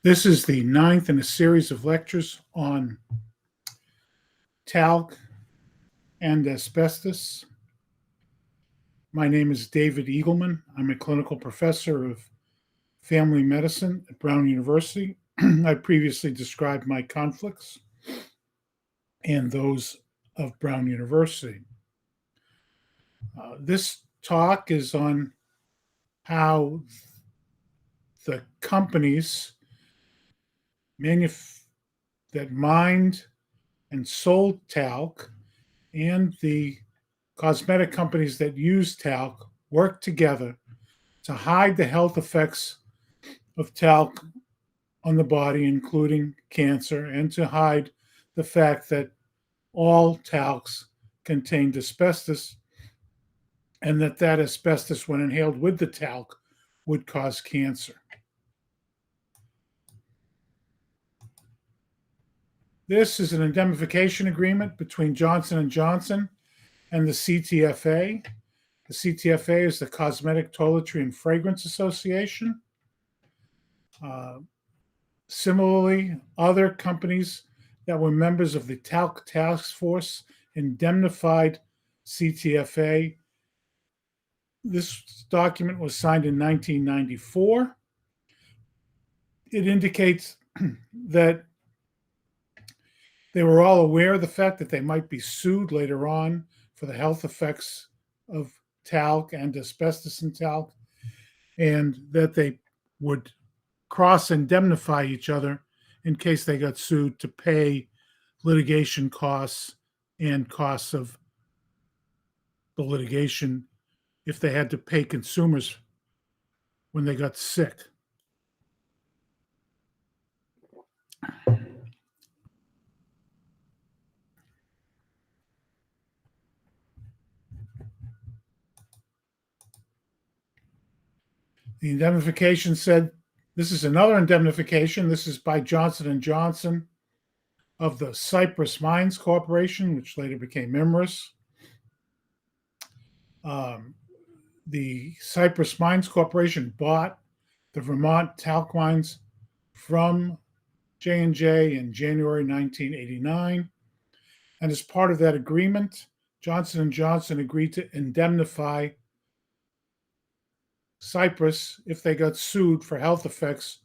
This is the 9th in a series of lectures on talc and asbestos. My name is David Eagleman. I'm a clinical professor of family medicine at Brown University. I previously described my conflicts and those of Brown University. This talk is on how the companies that mined and sold talc and the cosmetic companies that use talc work together to hide the health effects of talc on the body, including cancer, and to hide the fact that all talcs contained asbestos and that asbestos, when inhaled with the talc, would cause cancer. This is an indemnification agreement between Johnson & Johnson and the CTFA. The CTFA is the Cosmetic, Toiletry, and Fragrance Association. Similarly, other companies that were members of the Talc Task Force indemnified CTFA. This document was signed in 1994. It indicates that they were all aware of the fact that they might be sued later on for the health effects of talc and asbestos in talc, and that they would cross-indemnify each other in case they got sued to pay litigation costs and costs of the litigation if they had to pay consumers when they got sick. The indemnification said, this is another indemnification. This is by Johnson & Johnson of the Cypress Mines Corporation, which later became Imris. The Cypress Mines Corporation bought the Vermont talc mines from J&J in January 1989. And as part of that agreement, Johnson & Johnson agreed to indemnify Cypress if they got sued for health effects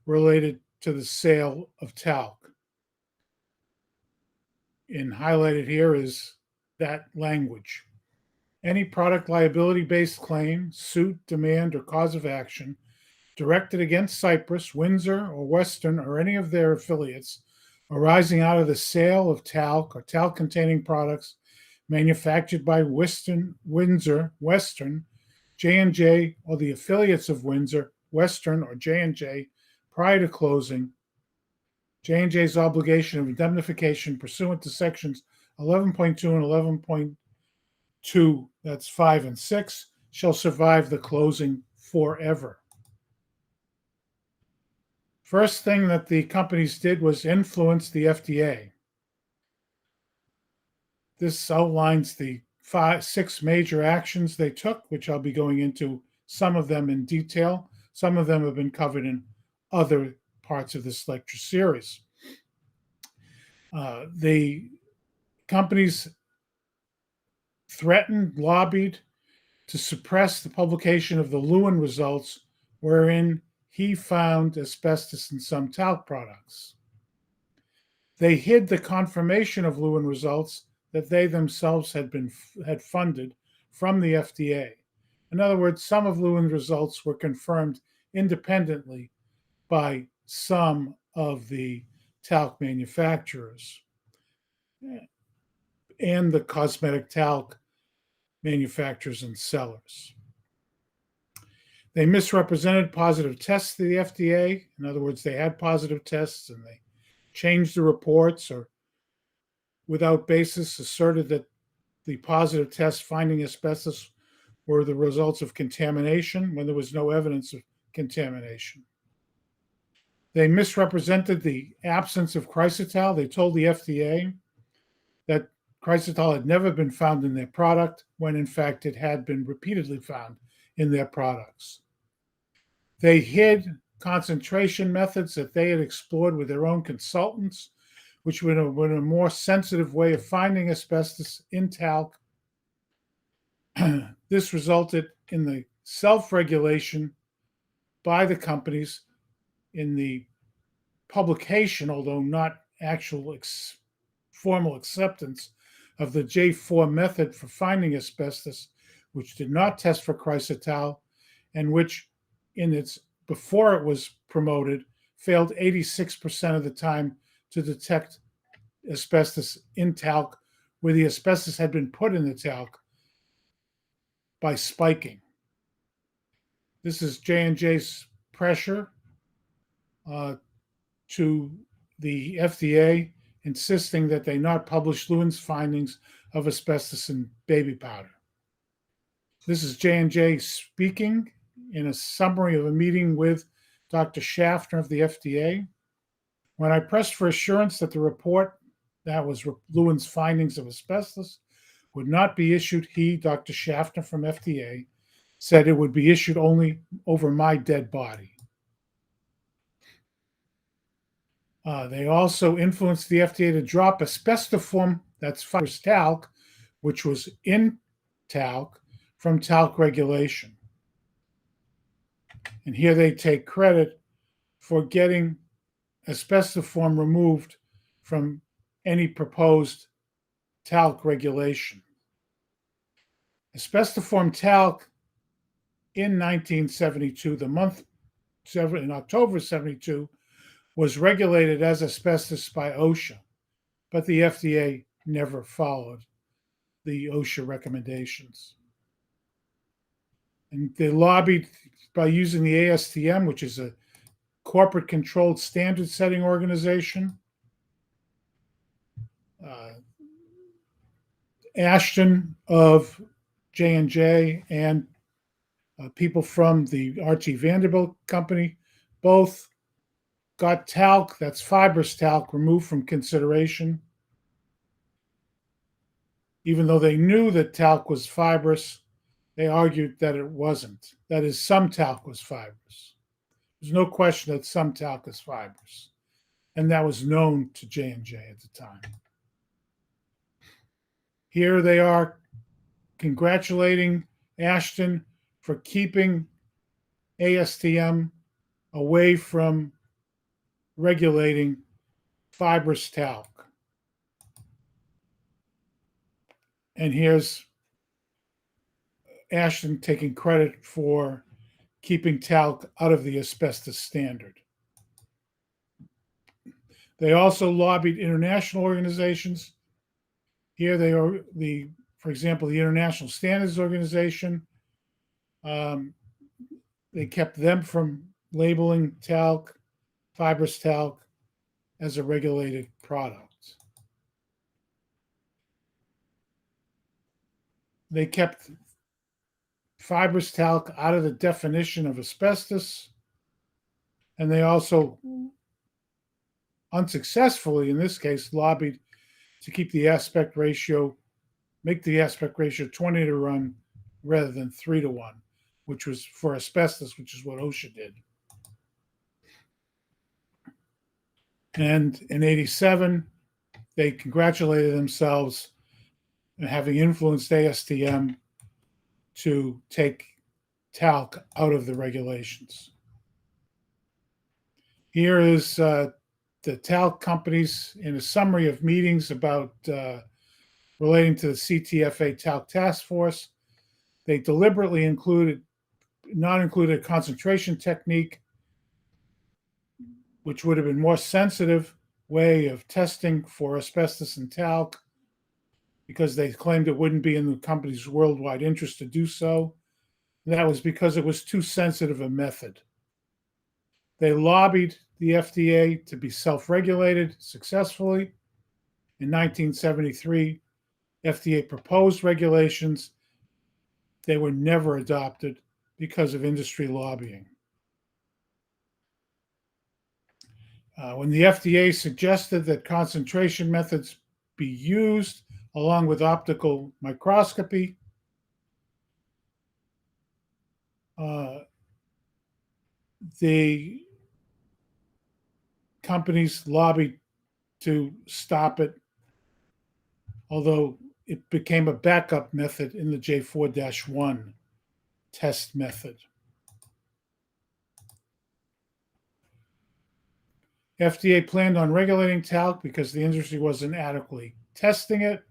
related to the sale of talc. And highlighted here is that language. Any product liability-based claim, suit, demand, or cause of action directed against Cypress, Windsor, or Western, or any of their affiliates arising out of the sale of talc or talc-containing products manufactured by Windsor, Western, J&J, or the affiliates of Windsor, Western, or J&J prior to closing, J&J's obligation of indemnification pursuant to sections 11.2 and 11.2, that's 5 and 6, shall survive the closing forever. First thing that the companies did was influence the FDA. This outlines the 6 major actions they took, which I'll be going into some of them in detail. Some of them have been covered in other parts of this lecture series. The companies threatened, lobbied to suppress the publication of the Lewin results, wherein he found asbestos in some talc products. They hid the confirmation of Lewin results that they themselves had funded from the FDA. In other words, some of Lewin's results were confirmed independently by some of the talc manufacturers and the cosmetic talc manufacturers and sellers. They misrepresented positive tests to the FDA. In other words, they had positive tests and they changed the reports, or without basis asserted that the positive tests finding asbestos were the results of contamination when there was no evidence of contamination. They misrepresented the absence of chrysotile. They told the FDA that chrysotile had never been found in their product, when in fact it had been repeatedly found in their products. They hid concentration methods that they had explored with their own consultants, which would have been a more sensitive way of finding asbestos in talc. This resulted in the self-regulation by the companies in the publication, although not actual formal acceptance, of the J4 method for finding asbestos, which did not test for chrysotile and which, before it was promoted, failed 86% of the time to detect asbestos in talc, where the asbestos had been put in the talc by spiking. This is J&J's pressure to the FDA, insisting that they not publish Lewin's findings of asbestos in baby powder. This is J&J speaking in a summary of a meeting with Dr. Schaffner of the FDA. When I pressed for assurance that the report, that was Lewin's findings of asbestos, would not be issued, he, Dr. Schaffner from FDA, said it would be issued only over my dead body. They also influenced the FDA to drop asbestiform, that's fibrous talc, which was in talc, from talc regulation. And here they take credit for getting asbestiform removed from any proposed talc regulation. Asbestiform talc in 1972, in October 72, was regulated as asbestos by OSHA, but the FDA never followed the OSHA recommendations. And they lobbied by using the ASTM, which is a corporate controlled standard setting organization. Ashton of J&J and people from the Archie Vanderbilt company both got talc, that's fibrous talc, removed from consideration, even though they knew that talc was fibrous. They argued that it wasn't. That is, some talc was fibrous. There's no question that some talc is fibrous, and that was known to J&J at the time. Here they are congratulating Ashton for keeping ASTM away from regulating fibrous talc. And here's Ashton taking credit for keeping talc out of the asbestos standard. They also lobbied international organizations. Here they are, for example, the International Standards Organization. They kept them from labeling talc, fibrous talc, as a regulated product. They kept fibrous talc out of the definition of asbestos, and they also unsuccessfully, in this case, lobbied to keep the aspect ratio, make the aspect ratio 20 to 1 rather than 3 to 1, which was for asbestos, which is what OSHA did. And in 87, they congratulated themselves on having influenced ASTM to take talc out of the regulations. Here is the talc companies in a summary of meetings about relating to the CTFA talc task force. They deliberately not included a concentration technique, which would have been more sensitive way of testing for asbestos and talc, because they claimed it wouldn't be in the company's worldwide interest to do so. And that was because it was too sensitive a method. They lobbied the FDA to be self-regulated successfully. In 1973, FDA proposed regulations. They were never adopted because of industry lobbying. When the FDA suggested that concentration methods be used along with optical microscopy, the companies lobbied to stop it, although it became a backup method in the J4-1 test method. FDA planned on regulating talc because the industry wasn't adequately testing it.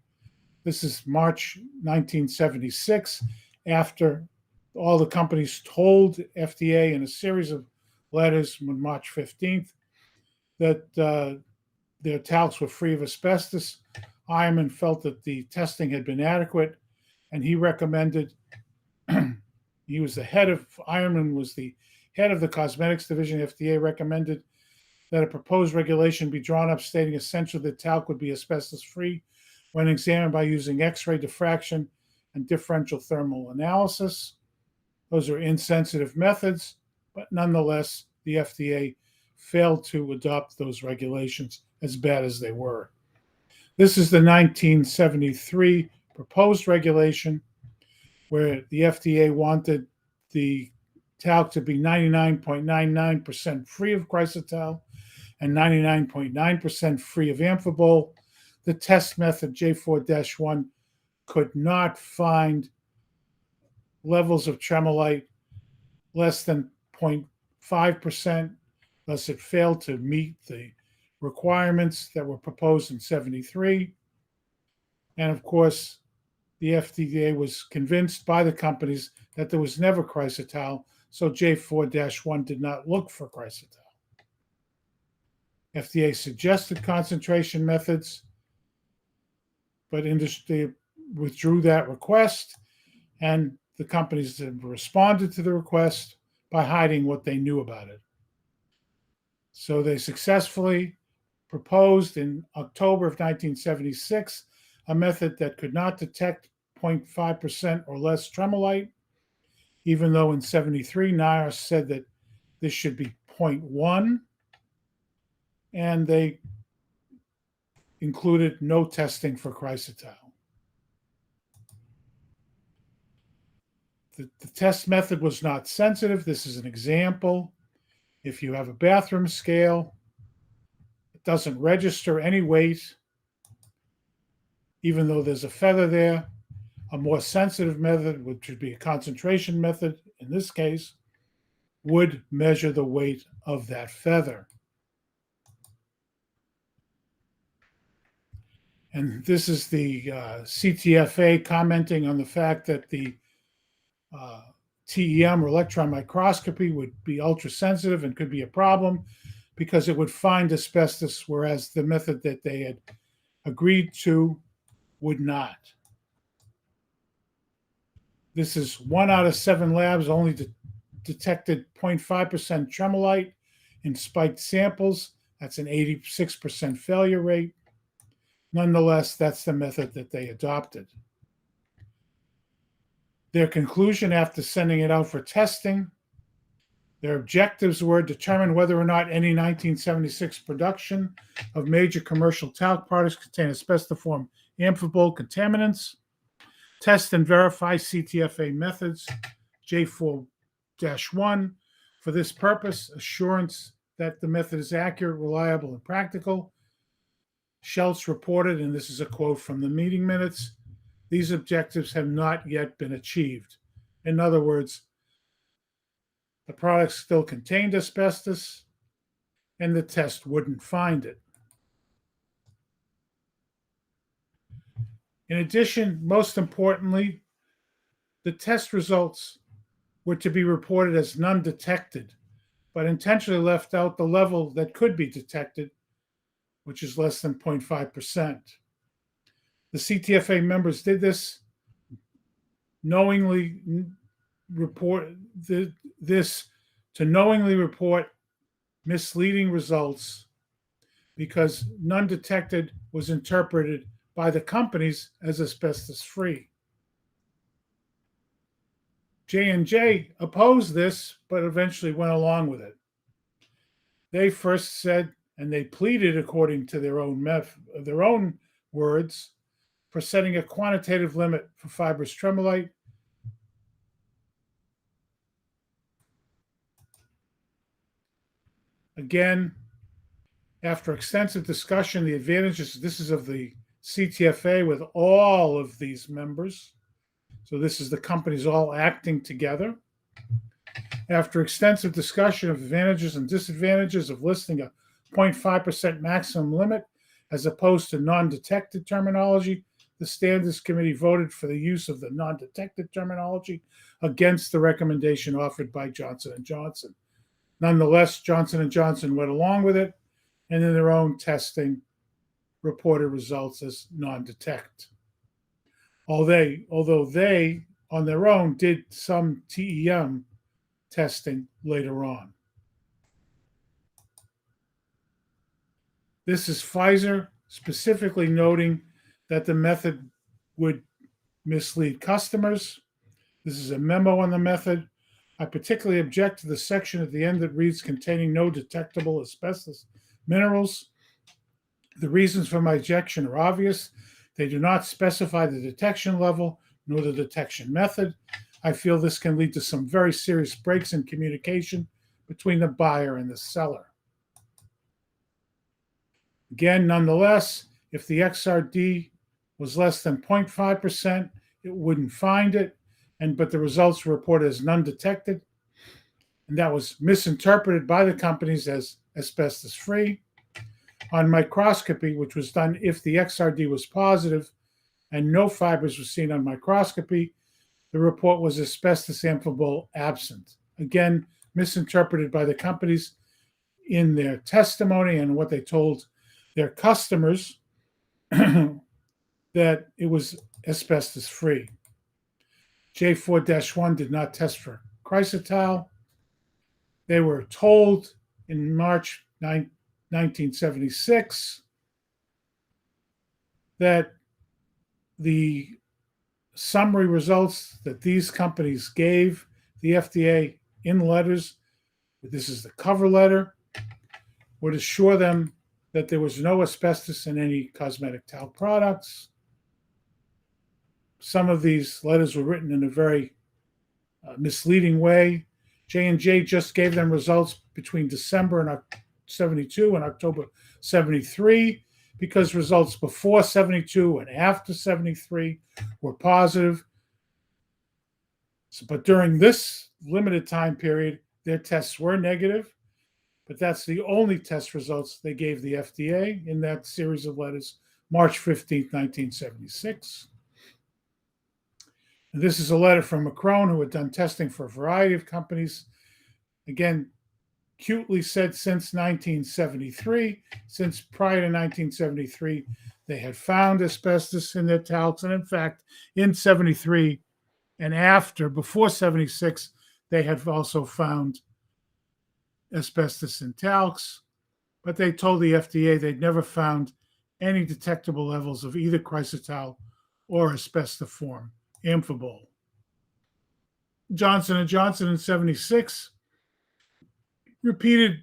This is March 1976, after all the companies told FDA in a series of letters on March 15th that their talcs were free of asbestos. Ironman felt that the testing had been adequate, and he recommended, he was the head of, Ironman was the head of the cosmetics division. FDA recommended that a proposed regulation be drawn up stating essentially that talc would be asbestos free when examined by using X-ray diffraction and differential thermal analysis. Those are insensitive methods, but nonetheless, the FDA failed to adopt those regulations, as bad as they were. This is the 1973 proposed regulation where the FDA wanted the talc to be 99.99% free of chrysotile and 99.9% free of amphibole. The test method J4-1 could not find levels of tremolite less than 0.5%, thus it failed to meet the requirements that were proposed in 73. And of course, the FDA was convinced by the companies that there was never chrysotile, so J4-1 did not look for chrysotile. FDA suggested concentration methods, but industry withdrew that request, and the companies responded to the request by hiding what they knew about it. So they successfully proposed in October of 1976 a method that could not detect 0.5% or less tremolite, even though in 73 NIOSH said that this should be 0.1, and they included no testing for chrysotile. The test method was not sensitive. This is an example. If you have a bathroom scale, it doesn't register any weight, even though there's a feather there. A more sensitive method, which would be a concentration method in this case, would measure the weight of that feather. And this is the CTFA commenting on the fact that the TEM or electron microscopy would be ultra-sensitive and could be a problem because it would find asbestos, whereas the method that they had agreed to would not. This is 1 out of 7 labs only detected 0.5% tremolite in spiked samples. That's an 86% failure rate. Nonetheless, that's the method that they adopted. Their conclusion after sending it out for testing, their objectives were determine whether or not any 1976 production of major commercial talc products contain asbestiform amphibole contaminants, test and verify CTFA methods, J4-1. For this purpose, assurance that the method is accurate, reliable, and practical. Schultz reported, and this is a quote from the meeting minutes, these objectives have not yet been achieved. In other words, the product still contained asbestos, and the test wouldn't find it. In addition, most importantly, the test results were to be reported as none detected, but intentionally left out the level that could be detected, which is less than 0.5%. The CTFA members did this, knowingly report this to knowingly report misleading results because none detected was interpreted by the companies as asbestos free. J&J opposed this, but eventually went along with it. They first said, and they pleaded according to their own words, for setting a quantitative limit for fibrous tremolite. Again, After extensive discussion, the advantages, this is of the CTFA with all of these members. So this is the companies all acting together. After extensive discussion of advantages and disadvantages of listing a 0.5% maximum limit as opposed to non-detected terminology, the Standards Committee voted for the use of the non-detected terminology against the recommendation offered by Johnson & Johnson. Nonetheless, Johnson & Johnson went along with it, and in their own testing reported results as non-detect. Although they, on their own, did some TEM testing later on. This is Pfizer specifically noting that the method would mislead customers. This is a memo on the method. I particularly object to the section at the end that reads containing no detectable asbestos minerals. The reasons for my objection are obvious. They do not specify the detection level nor the detection method. I feel this can lead to some very serious breaks in communication between the buyer and the seller. Again, nonetheless, if the XRD was less than 0.5%, it wouldn't find it, but the results were reported as none detected, and that was misinterpreted by the companies as asbestos-free. On microscopy, which was done if the XRD was positive and no fibers were seen on microscopy, the report was asbestos amphibole absent. Again, misinterpreted by the companies in their testimony and what they told their customers that it was asbestos-free. J4-1 did not test for chrysotile. They were told in March 1976 that the summary results that these companies gave the FDA in letters, this is the cover letter, would assure them that there was no asbestos in any cosmetic talc products. Some of these letters were written in a very misleading way. J&J just gave them results between December and 72 and October 73 because results before 72 and after 73 were positive. But during this limited time period, their tests were negative, but that's the only test results they gave the FDA in that series of letters, March 15, 1976. And this is a letter from Macron, who had done testing for a variety of companies. Again, cutely said since 1973, since prior to 1973, they had found asbestos in their talcs. And in fact, in 73 and before 76, they had also found asbestos in talcs. But they told the FDA they'd never found any detectable levels of either chrysotile or asbestiform amphibole. Johnson & Johnson in 76 repeated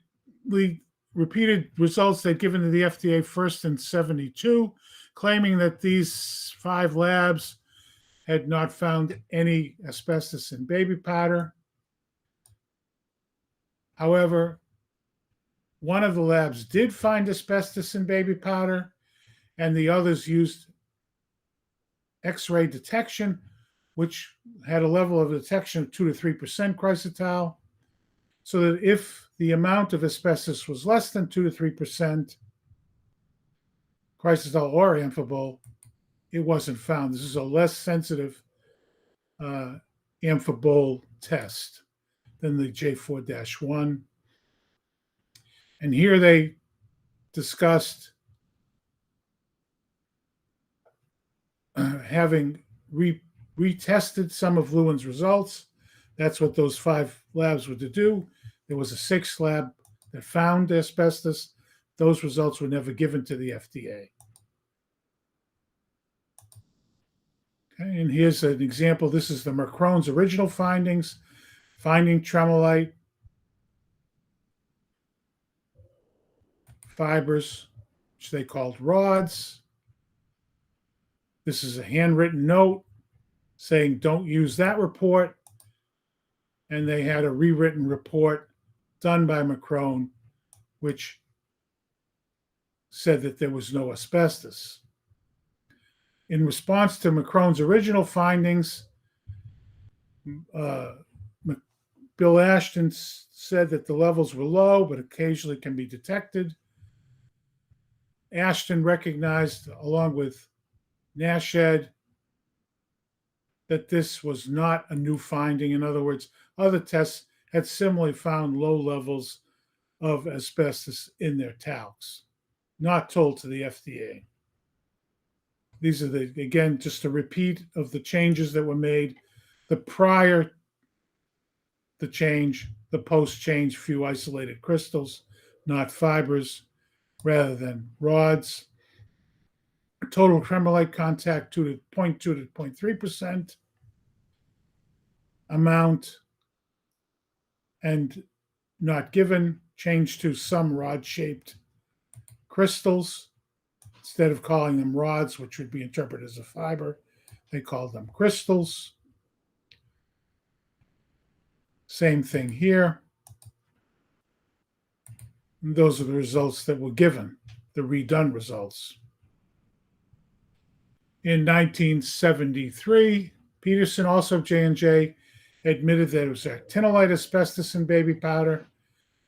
results they'd given to the FDA first in 72, claiming that these 5 labs had not found any asbestos in baby powder. However, one of the labs did find asbestos in baby powder, and the others used X-ray detection, which had a level of detection of 2 to 3% chrysotile, so that if the amount of asbestos was less than 2 to 3% chrysotile or amphibole, it wasn't found. This is a less sensitive amphibole test than the J4-1. And here they discussed having retested some of Lewin's results. That's what those 5 labs were to do. There was a 6th lab that found asbestos. Those results were never given to the FDA. Okay, and here's an example. This is the Macron's original findings, finding tremolite fibers, which they called rods. This is a handwritten note saying don't use that report. And they had a rewritten report done by Macron, which said that there was no asbestos. In response to Macron's original findings, uh, Bill Ashton said that the levels were low, but occasionally can be detected. Ashton recognized, along with Nashed, that this was not a new finding. In other words, other tests had similarly found low levels of asbestos in their talcs, not told to the FDA. These are again, just a repeat of the changes that were made. The prior the change, the post change, few isolated crystals, not fibers, rather than rods. Total tremolite contact 0.2 to 0.3% amount, and not given, changed to some rod-shaped crystals. Instead of calling them rods, which would be interpreted as a fiber, they called them crystals. Same thing here. And those are the results that were given, the redone results. In 1973, Peterson, also J&J, admitted that it was actinolite asbestos in baby powder.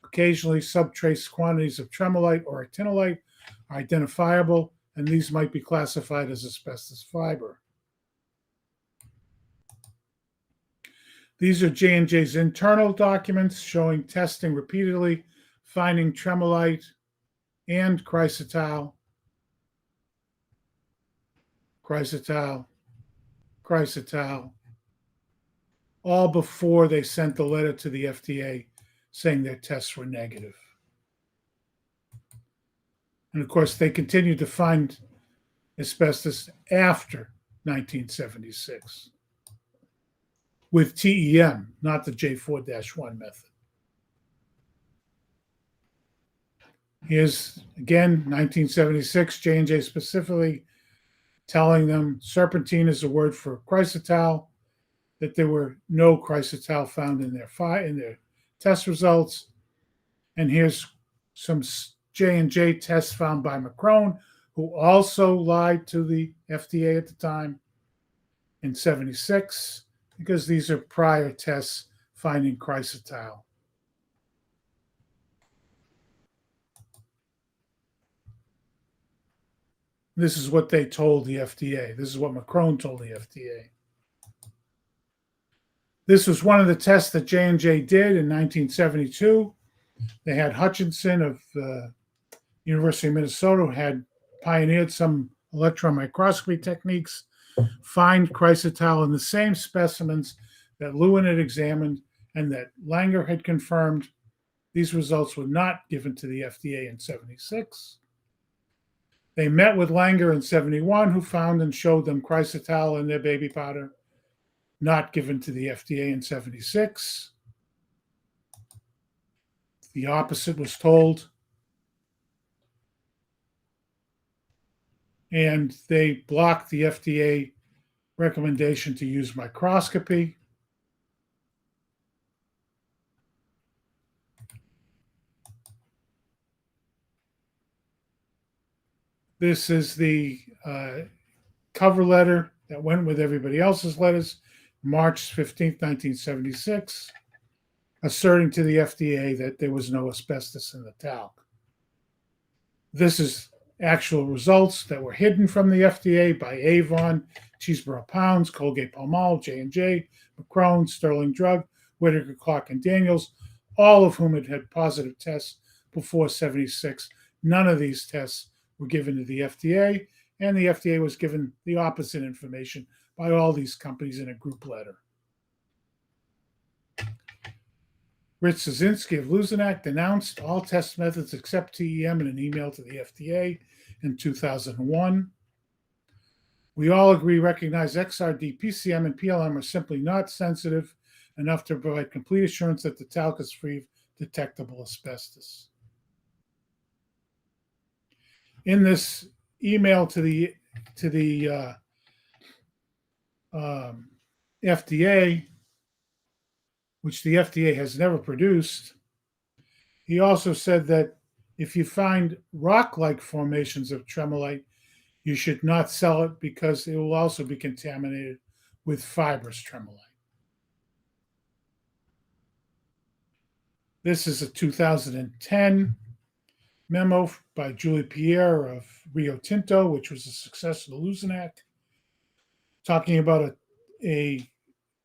Occasionally, subtrace quantities of tremolite or actinolite are identifiable, and these might be classified as asbestos fiber. These are J&J's internal documents showing testing repeatedly, finding tremolite and chrysotile, all before they sent the letter to the FDA saying their tests were negative. And of course, they continued to find asbestos after 1976 with TEM, not the J4-1 method. Here's again 1976, J&J specifically telling them serpentine is a word for chrysotile, that there were no chrysotile found in their test results. And here's some J&J tests found by Macron, who also lied to the FDA at the time in 76, because these are prior tests finding chrysotile. This is what they told the FDA. This is what Macron told the FDA. This was one of the tests that J&J did in 1972. They had Hutchinson of the University of Minnesota, who had pioneered some electron microscopy techniques, find chrysotile in the same specimens that Lewin had examined and that Langer had confirmed. These results were not given to the FDA in 76. They met with Langer in 71, who found and showed them chrysotile in their baby powder, not given to the FDA in 76. The opposite was told. And they blocked the FDA recommendation to use microscopy. This is the cover letter that went with everybody else's letters, March 15th, 1976, asserting to the FDA that there was no asbestos in the talc. This is actual results that were hidden from the FDA by Avon, Cheeseboro Pounds, Colgate Palmolive, J&J, Macron, Sterling Drug, Whitaker, Clark, and Daniels, all of whom had had positive tests before 76. None of these tests were given to the FDA, and the FDA was given the opposite information by all these companies in a group letter. Rich Szynski of Luzenac denounced all test methods except TEM in an email to the FDA in 2001. We all agree, recognize XRD, PCM, and PLM are simply not sensitive enough to provide complete assurance that the talc is free of detectable asbestos. In this email to the FDA, which the FDA has never produced, he also said that If you find rock-like formations of tremolite, you should not sell it because it will also be contaminated with fibrous tremolite. This is a 2010 memo by Julie Pierre of Rio Tinto, which was a success of the Luzinac, talking about a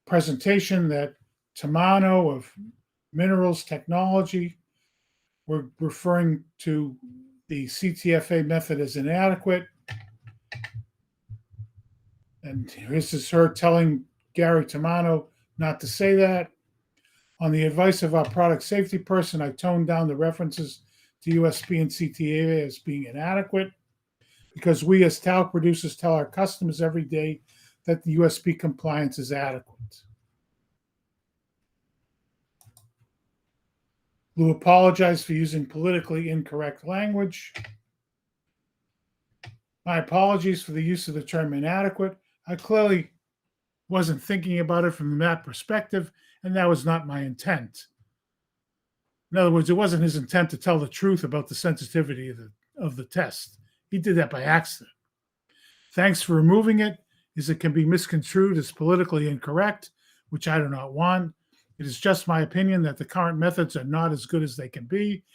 presentation that Tamano of Minerals Technology were referring to the CTFA method as inadequate. And this is her telling Gary Tamano not to say that. On the advice of our product safety person, I toned down the references to USB and CTFA as being inadequate because we as talc producers tell our customers every day that the USB compliance is adequate. Lou apologized for using politically incorrect language. My apologies for the use of the term inadequate. I clearly wasn't thinking about it from that perspective, and that was not my intent. In other words, it wasn't his intent to tell the truth about the sensitivity of the test. He did that by accident. Thanks for removing it, as it can be misconstrued as politically incorrect, which I do not want. It is just my opinion that the current methods are not as good as they can be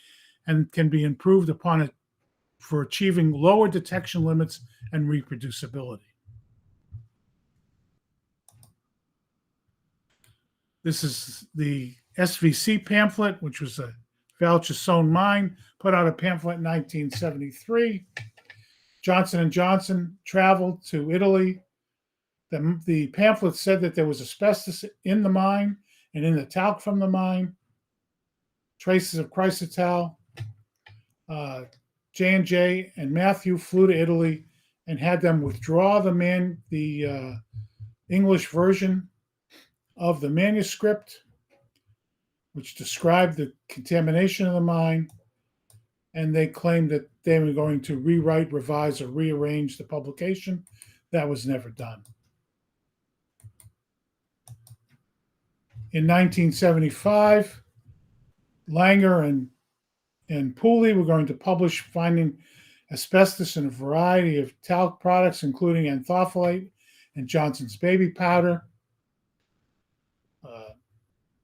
and can be improved upon it for achieving lower detection limits and reproducibility. This is the SVC pamphlet, which was a Valchesone mine, put out a pamphlet in 1973. Johnson & Johnson traveled to Italy. The pamphlet said that there was asbestos in the mine and in the talc from the mine, traces of chrysotile. J&J and Matthew flew to Italy and had them withdraw the English version of the manuscript, which described the contamination of the mine, and they claimed that they were going to rewrite, revise, or rearrange the publication. That was never done. In 1975, Langer and Pooley were going to publish finding asbestos in a variety of talc products, including anthophyllite and Johnson's baby powder.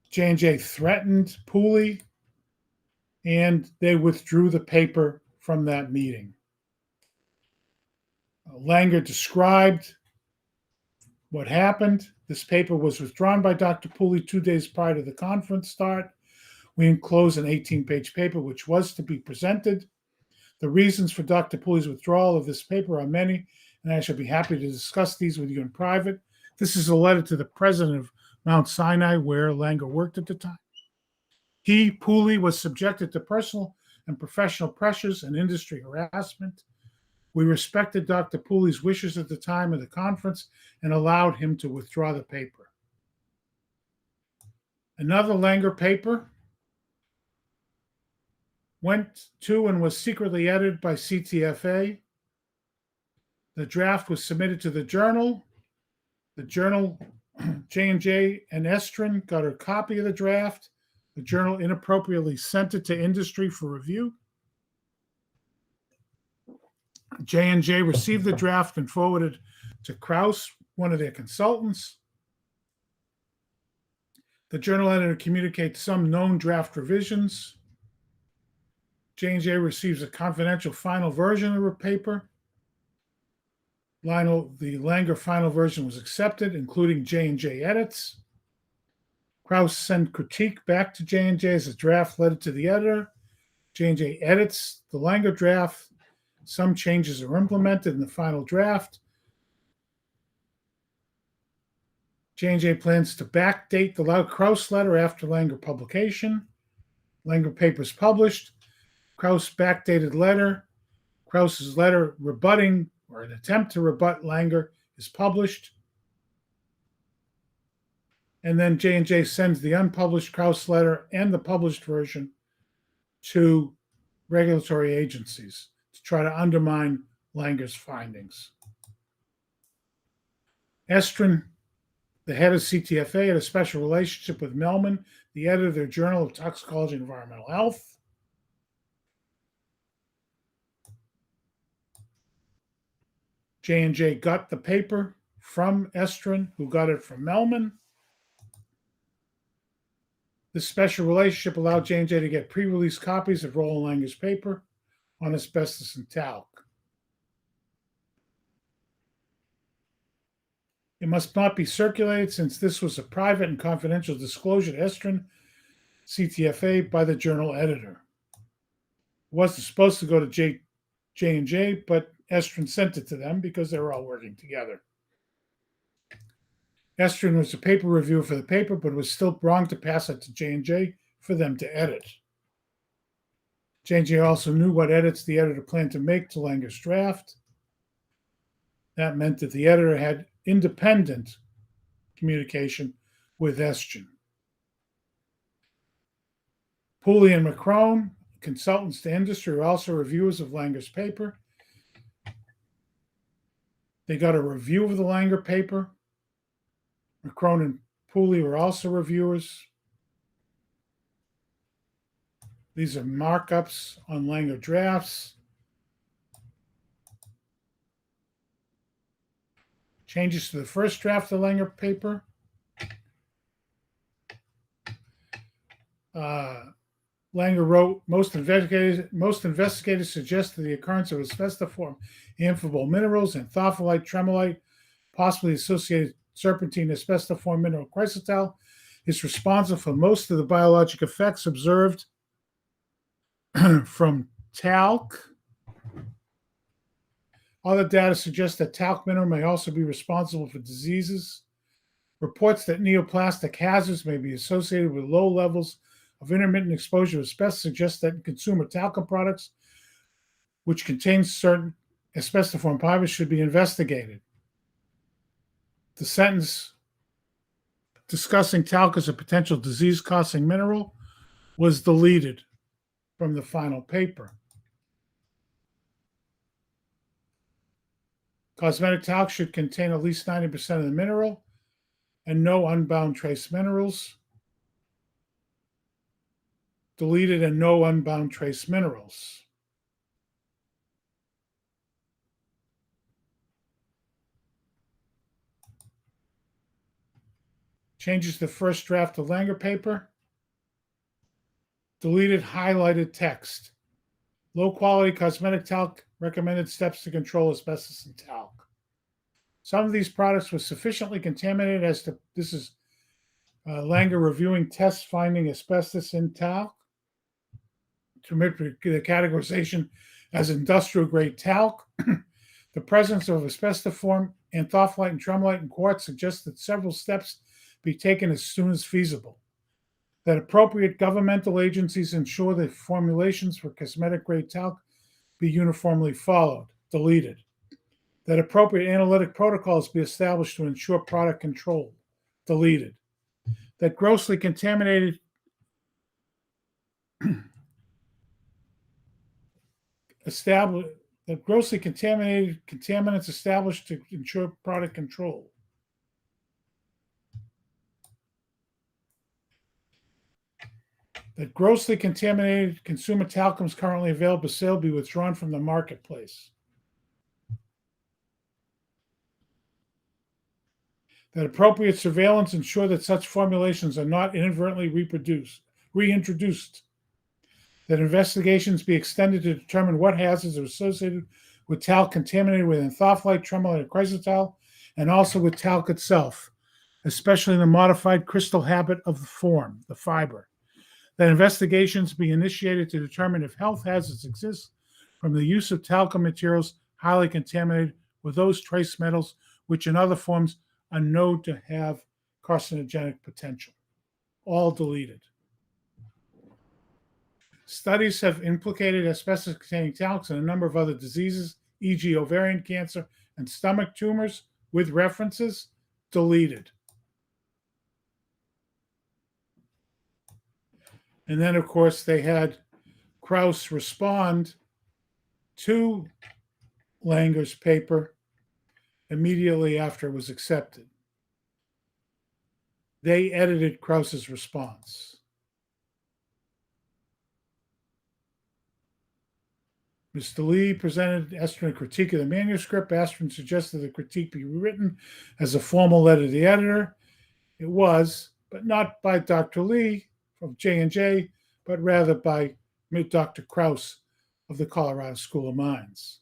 J&J threatened Pooley, and they withdrew the paper from that meeting. Langer described what happened. This paper was withdrawn by Dr. Pooley 2 days prior to the conference start. We enclosed an 18-page paper which was to be presented. The reasons for Dr. Pooley's withdrawal of this paper are many, and I shall be happy to discuss these with you in private. This is a letter to the president of Mount Sinai, where Langer worked at the time. He, Pooley, was subjected to personal and professional pressures and industry harassment. We respected Dr. Pooley's wishes at the time of the conference and allowed him to withdraw the paper. Another Langer paper went to and was secretly edited by CTFA. The draft was submitted to the journal. The journal, J&J and Estrin, got a copy of the draft. The journal inappropriately sent it to industry for review. J&J received the draft and forwarded to Krauss, one of their consultants. The journal editor communicates some known draft revisions. J&J receives a confidential final version of her paper. The Langer final version was accepted, including J&J edits. Krauss sent critique back to J&J as a draft letter to the editor. J&J edits the Langer draft. Some changes are implemented in the final draft. J&J plans to backdate the Krauss letter after Langer publication. Langer paper is published. Krauss backdated letter. Krauss's letter rebutting, or an attempt to rebut Langer, is published. And then J&J sends the unpublished Krauss letter and the published version to regulatory agencies to try to undermine Langer's findings. Estrin, the head of CTFA, had a special relationship with Melman, the editor of their Journal of Toxicology and Environmental Health. J&J got the paper from Estrin, who got it from Melman. This special relationship allowed J&J to get pre-release copies of Roland Langer's paper on asbestos and talc. It must not be circulated since this was a private and confidential disclosure to Estrin, CTFA, by the journal editor. It wasn't supposed to go to J&J, but Estrin sent it to them because they were all working together. Estrin was a paper reviewer for the paper, but it was still wrong to pass it to J&J for them to edit. J&J also knew what edits the editor planned to make to Langer's draft. That meant that the editor had independent communication with Estrin. Pooley and McCrone, consultants to industry, are also reviewers of Langer's paper. They got a review of the Langer paper. McCrone and Pooley were also reviewers. These are markups on Langer drafts. Changes to the first draft of the Langer paper. Langer wrote, most investigators suggested the occurrence of asbestiform amphibole minerals and thopholite, tremolite, possibly associated serpentine asbestiform mineral chrysotile, is responsible for most of the biologic effects observed from talc. Other data suggest that talc mineral may also be responsible for diseases. Reports that neoplastic hazards may be associated with low levels of intermittent exposure to asbestos suggest that in consumer talcum products, which contain certain asbestiform fibers, should be investigated. The sentence discussing talc as a potential disease-causing mineral was deleted from the final paper. Cosmetic talc should contain at least 90% of the mineral and no unbound trace minerals. Deleted and no unbound trace minerals. Changes to the first draft of Langer paper. Deleted highlighted text. Low quality cosmetic talc recommended steps to control asbestos in talc. Some of these products were sufficiently contaminated as to, this is Langer reviewing tests finding asbestos in talc to permit the categorization as industrial grade talc. The presence of asbestiform, anthophyllite, and tremolite in quartz suggests that several steps be taken as soon as feasible. That appropriate governmental agencies ensure that formulations for cosmetic grade talc be uniformly followed. Deleted. That appropriate analytic protocols be established to ensure product control. Deleted. That grossly contaminated contaminants established to ensure product control. That grossly contaminated consumer talcums currently available for sale be withdrawn from the marketplace. That appropriate surveillance ensure that such formulations are not inadvertently reintroduced. That investigations be extended to determine what hazards are associated with talc contaminated with anthophyllite, tremolite, and chrysotile, and also with talc itself, especially in the modified crystal habit of the form, the fiber. That investigations be initiated to determine if health hazards exist from the use of talcum materials highly contaminated with those trace metals, which in other forms are known to have carcinogenic potential. All deleted. Studies have implicated asbestos-containing talcs in a number of other diseases, e.g. ovarian cancer and stomach tumors, with references. Deleted. And then, of course, they had Krauss respond to Langer's paper immediately after it was accepted. They edited Krauss's response. Mr. Lee presented Estrin a critique of the manuscript. Estrin suggested the critique be written as a formal letter to the editor. It was, but not by Dr. Lee from J&J, but rather by Dr. Krause of the Colorado School of Mines.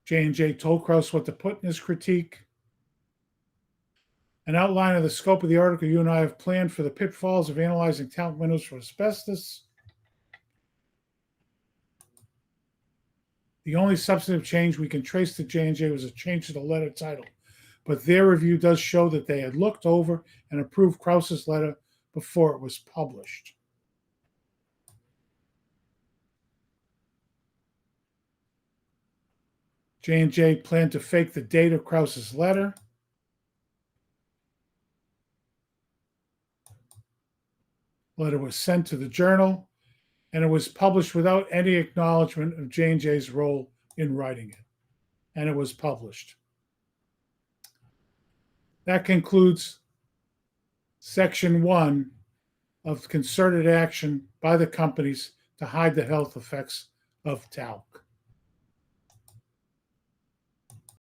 J&J told Krause what to put in his critique. An outline of the scope of the article you and I have planned for the pitfalls of analyzing talc minerals for asbestos. The only substantive change we can trace to J&J was a change to the letter title, but their review does show that they had looked over and approved Krause's letter before it was published. J&J planned to fake the date of Krause's letter. Letter was sent to the journal, and it was published without any acknowledgement of J&J's role in writing it. And it was published. That concludes Section 1 of concerted action by the companies to hide the health effects of talc.